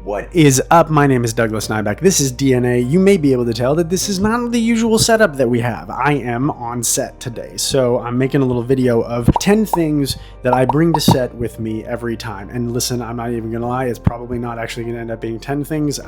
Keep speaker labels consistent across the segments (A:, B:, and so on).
A: What is up? My name is Douglas Nyback. This is DNA. You may be able to tell that this is not the usual setup that we have. I am on set today, so I'm making a little video of 10 things that I bring to set with me every time. And listen, I'm not even gonna lie, it's probably not actually gonna end up being 10 things.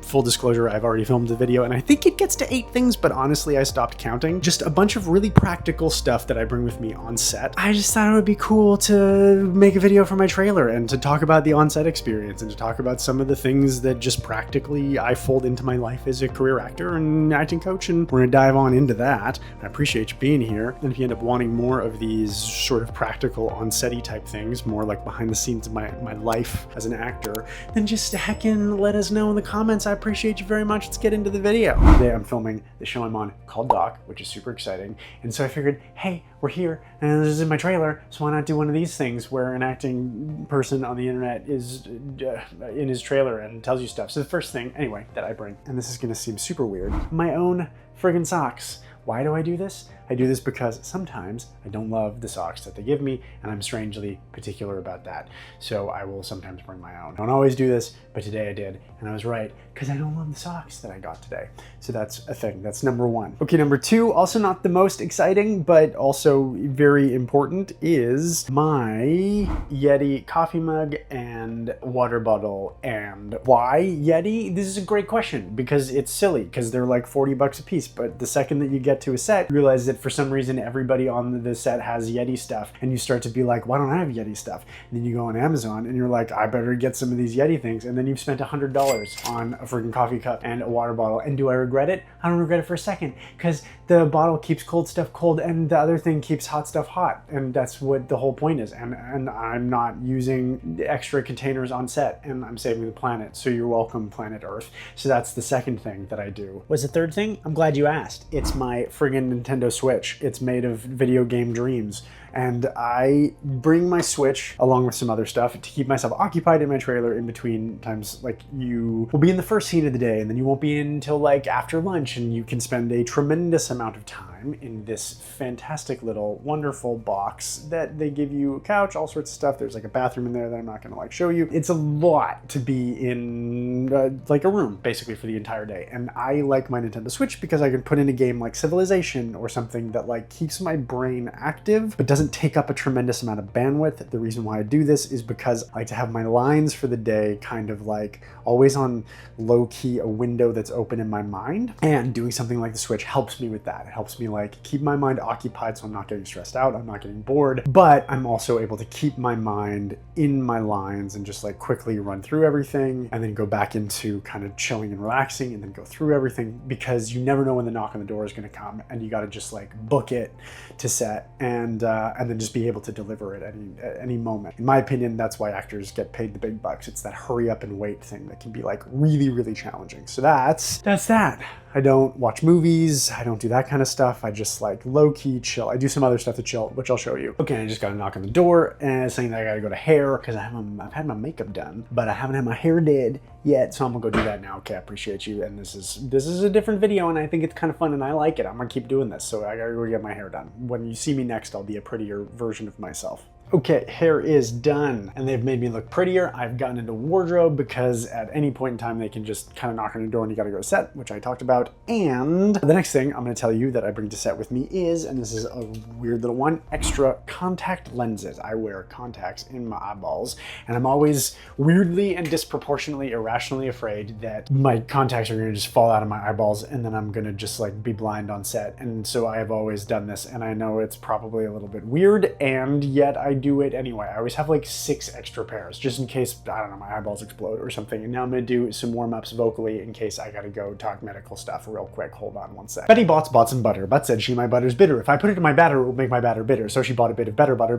A: Full disclosure, I've already filmed the video and I think it gets to 8 things, but honestly, I stopped counting. Just a bunch of really practical stuff that I bring with me on set. I just thought it would be cool to make a video for my trailer and to talk about the on-set experience and to talk about some of the things that just practically I fold into my life as a career actor and acting coach, and we're gonna dive on into that. I appreciate you being here, and if you end up wanting more of these sort of practical on-set-y type things, more like behind the scenes of my life as an actor, then just heckin' let us know in the comments. I appreciate you very much. Let's get into the video. Today I'm filming the show I'm on called Doc, which is super exciting, and so I figured, hey, we're here, and this is in my trailer, so why not do one of these things where an acting person on the internet is in his trailer and tells you stuff. So the first thing, anyway, that I bring, and this is gonna seem super weird, my own friggin' socks. Why do I do this? I do this because sometimes I don't love the socks that they give me, and I'm strangely particular about that. So I will sometimes bring my own. I don't always do this, but today I did, and I was right, because I don't love the socks that I got today. So that's a thing. That's number one. Okay, number two, also not the most exciting, but also very important, is my Yeti coffee mug and water bottle. And why Yeti? This is a great question, because it's silly, because they're like 40 bucks a piece, but the second that you get to a set, you realize that for some reason everybody on the set has Yeti stuff, and you start to be like, why don't I have Yeti stuff? And then you go on Amazon and you're like, I better get some of these Yeti things, and then you've spent $100 on a freaking coffee cup and a water bottle. And do I regret it? I don't regret it for a second, because the bottle keeps cold stuff cold and the other thing keeps hot stuff hot, and that's what the whole point is. And I'm not using extra containers on set, and I'm saving the planet, so you're welcome, planet Earth. So that's the second thing that I do. What's the third thing? I'm glad you asked. It's my friggin' Nintendo Switch. It's made of video game dreams, and I bring my Switch along with some other stuff to keep myself occupied in my trailer in between times. Like, you will be in the first scene of the day, and then you won't be in until like after lunch, and you can spend a tremendous amount of time in this fantastic little wonderful box that they give you. A couch, all sorts of stuff. There's like a bathroom in there that I'm not gonna like show you. It's a lot to be in like a room basically for the entire day, and I like my Nintendo Switch because I can put in a game like Civilization or something that like keeps my brain active but doesn't take up a tremendous amount of bandwidth. The reason why I do this is because I like to have my lines for the day kind of like always on low key, a window that's open in my mind, and doing something like the Switch helps me with that. It helps me like keep my mind occupied, so I'm not getting stressed out, I'm not getting bored, but I'm also able to keep my mind in my lines and just like quickly run through everything and then go back into kind of chilling and relaxing and then go through everything, because you never know when the knock on the door is going to come, and you got to just like book it to set and then just be able to deliver it at any moment. In my opinion, that's why actors get paid the big bucks. It's that hurry up and wait thing that can be like really, really challenging. So that's that. I don't watch movies, I don't do that kind of stuff. I just like low-key chill. I do some other stuff to chill, which I'll show you. Okay, I just got a knock on the door and saying that I gotta go to hair because I've had my makeup done, but I haven't had my hair did yet, so I'm gonna go do that now. Okay, I appreciate you. And this is a different video, and I think it's kind of fun and I like it. I'm gonna keep doing this, so I gotta go get my hair done. When you see me next, I'll be a prettier version of myself. Okay, hair is done, and they've made me look prettier. I've gotten into wardrobe because at any point in time they can just kind of knock on your door and you gotta go to set, which I talked about. And the next thing I'm gonna tell you that I bring to set with me is, and this is a weird little one, extra contact lenses. I wear contacts in my eyeballs, and I'm always weirdly and disproportionately irrationally afraid that my contacts are gonna just fall out of my eyeballs and then I'm gonna just like be blind on set. And so I have always done this, and I know it's probably a little bit weird, and yet I do it anyway. I always have like 6 extra pairs just in case, I don't know, my eyeballs explode or something. And now I'm gonna do some warm-ups vocally in case I gotta go talk medical stuff real quick. Hold on one sec. Betty bought some butter, but said she my butter's bitter. If I put it in my batter, it will make my batter bitter. So she bought a bit of better butter.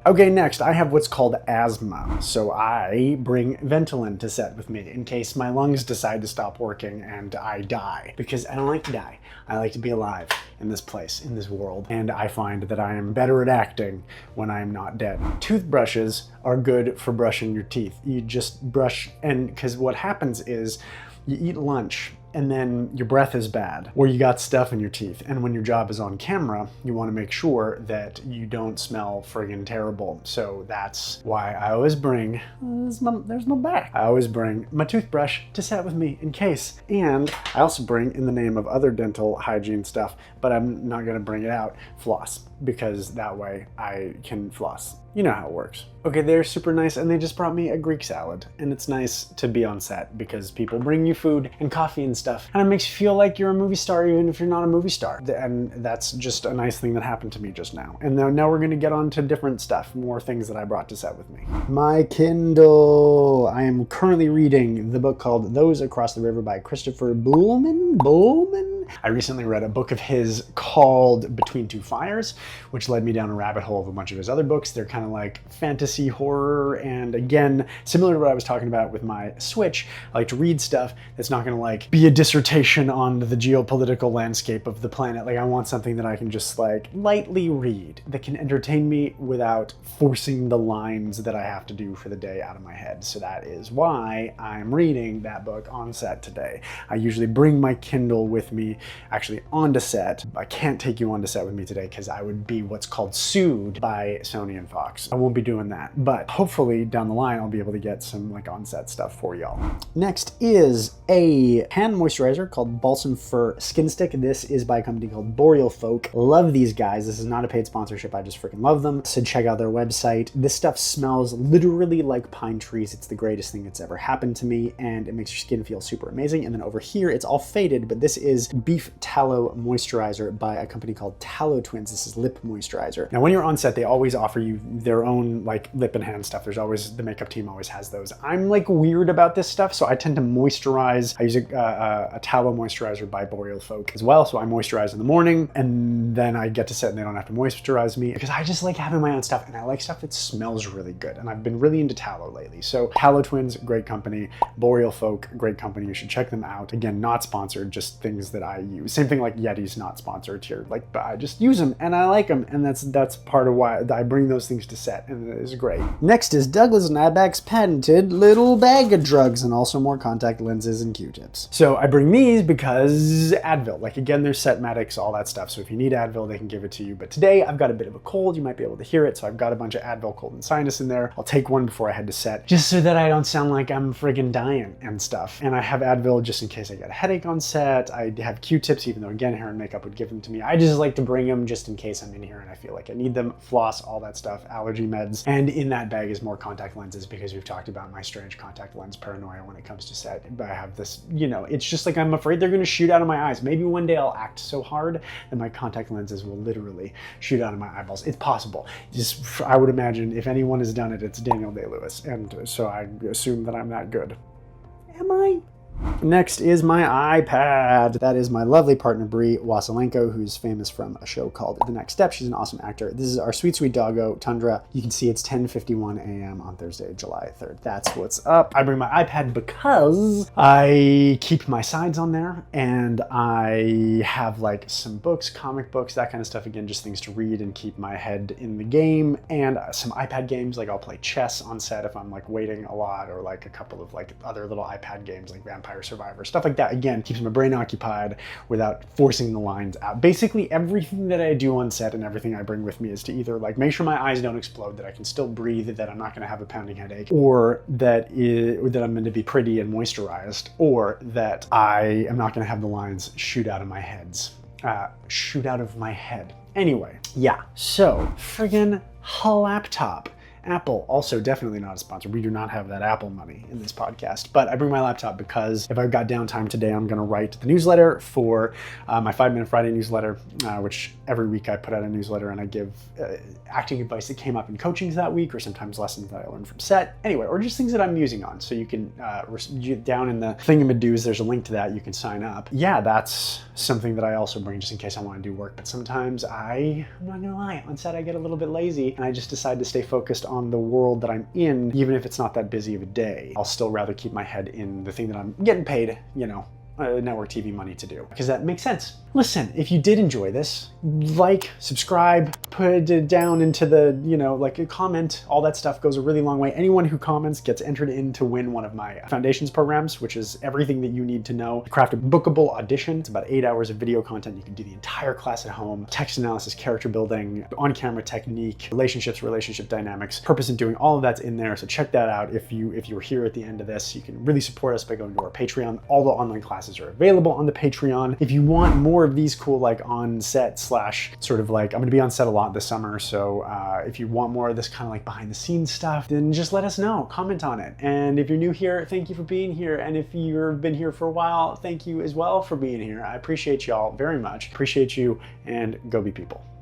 A: Okay, next I have what's called asthma. So I bring Ventolin to set with me in case my lungs decide to stop working and I die. Because I don't like to die. I like to be alive in this place, in this world. And I find that I am better at acting when I am not dead. Toothbrushes are good for brushing your teeth. You just brush, and because what happens is you eat lunch and then your breath is bad, or you got stuff in your teeth. And when your job is on camera, you want to make sure that you don't smell friggin' terrible. So that's why I always bring, there's my bag. I always bring my toothbrush to set with me in case. And I also bring, in the name of other dental hygiene stuff, but I'm not gonna bring it out, floss, because that way I can floss. You know how it works. Okay, they're super nice, and they just brought me a Greek salad. And it's nice to be on set because people bring you food and coffee and stuff, and it makes you feel like you're a movie star even if you're not a movie star. And that's just a nice thing that happened to me just now. And now we're gonna get on to different stuff, more things that I brought to set with me. My Kindle. I am currently reading the book called Those Across the River by Christopher Buhlman. I recently read a book of his called Between Two Fires, which led me down a rabbit hole of a bunch of his other books. They're kind of like fantasy horror, and again, similar to what I was talking about with my Switch, I like to read stuff that's not gonna like be a dissertation on the geopolitical landscape of the planet. Like I want something that I can just like lightly read that can entertain me without forcing the lines that I have to do for the day out of my head. So that is why I'm reading that book on set today. I usually bring my Kindle with me actually onto set. I can't take you onto set with me today because I would be what's called sued by Sony and Fox. I won't be doing that, but hopefully down the line I'll be able to get some like on-set stuff for y'all. Next is a hand moisturizer called Balsam Fir Skin Stick. This is by a company called Boreal Folk. Love these guys. This is not a paid sponsorship. I just freaking love them. So check out their website. This stuff smells literally like pine trees. It's the greatest thing that's ever happened to me, and it makes your skin feel super amazing. And then over here, it's all faded, but this is Beef Tallow Moisturizer by a company called Tallow Twins. This is lip moisturizer. Now, when you're on set, they always offer you their own like lip and hand stuff. There's always, the makeup team always has those. I'm like weird about this stuff, so I tend to moisturize. I use a tallow moisturizer by Boreal Folk as well. So I moisturize in the morning, and then I get to set and they don't have to moisturize me because I just like having my own stuff, and I like stuff that smells really good. And I've been really into tallow lately. So Tallow Twins, great company. Boreal Folk, great company. You should check them out. Again, not sponsored, just things that I use. Same thing like Yeti's not sponsored here. Like, but I just use them and I like them, and that's part of why I bring those things to set, and it is great. Next is Douglas Nyback's patented little bag of drugs, and also more contact lenses and Q-tips. So I bring these because Advil, like again, there's set medics, all that stuff. So if you need Advil, they can give it to you. But today I've got a bit of a cold. You might be able to hear it. So I've got a bunch of Advil cold and sinus in there. I'll take one before I head to set, just so that I don't sound like I'm friggin' dying and stuff. And I have Advil just in case I get a headache on set. I have Q-tips, even though again, hair and makeup would give them to me. I just like to bring them just in case I'm in here and I feel like I need them. Floss, all that stuff, allergy meds. And in that bag is more contact lenses because we've talked about my strange contact lens paranoia when it comes to set. But I have this, you know, it's just like I'm afraid they're gonna shoot out of my eyes. Maybe one day I'll act so hard that my contact lenses will literally shoot out of my eyeballs. It's possible. Just, I would imagine if anyone has done it, it's Daniel Day-Lewis. And so I assume that I'm that good. Am I? Next is my iPad. That is my lovely partner, Brie Wasilenko, who's famous from a show called The Next Step. She's an awesome actor. This is our sweet, sweet doggo, Tundra. You can see it's 10:51 a.m. on Thursday, July 3rd. That's what's up. I bring my iPad because I keep my sides on there, and I have like some books, comic books, that kind of stuff. Again, just things to read and keep my head in the game, and some iPad games. Like I'll play chess on set if I'm like waiting a lot, or like a couple of like other little iPad games like Vampire Survivor, stuff like that. Again, keeps my brain occupied without forcing the lines out. Basically, everything that I do on set and everything I bring with me is to either like make sure my eyes don't explode, that I can still breathe, that I'm not going to have a pounding headache, or that I'm going to be pretty and moisturized, or that I am not going to have the lines shoot out of my heads. Shoot out of my head. Anyway, yeah. So, friggin' laptop. Apple, also definitely not a sponsor. We do not have that Apple money in this podcast, but I bring my laptop because if I've got downtime today, I'm gonna write the newsletter for my 5-Minute Friday newsletter, which every week I put out a newsletter and I give acting advice that came up in coachings that week, or sometimes lessons that I learned from set, anyway, or just things that I'm using on. So you can, down in the thingamadoos, there's a link to that, you can sign up. Yeah, that's something that I also bring just in case I wanna do work, but sometimes I'm not gonna lie, on set I get a little bit lazy and I just decide to stay focused on the world that I'm in, even if it's not that busy of a day. I'll still rather keep my head in the thing that I'm getting paid, you know, network TV money to do, because that makes sense. Listen, if you did enjoy this, like, subscribe, put it down into the, like a comment, all that stuff goes a really long way. Anyone who comments gets entered in to win one of my foundations programs, which is everything that you need to know to craft a bookable audition. It's about 8 hours of video content. You can do the entire class at home. Text analysis, character building, on-camera technique, relationships, relationship dynamics, purpose in doing, all of that's in there. So check that out. If you were here at the end of this, you can really support us by going to our Patreon. All the online classes are available on the Patreon. If you want more of these cool, like, on set slash sort of like, I'm gonna be on set a lot this summer, so if you want more of this kind of like behind the scenes stuff, then just let us know, comment on it. And if you're new here, thank you for being here. And if you've been here for a while, thank you as well for being here. I appreciate y'all very much. Appreciate you, and go be people.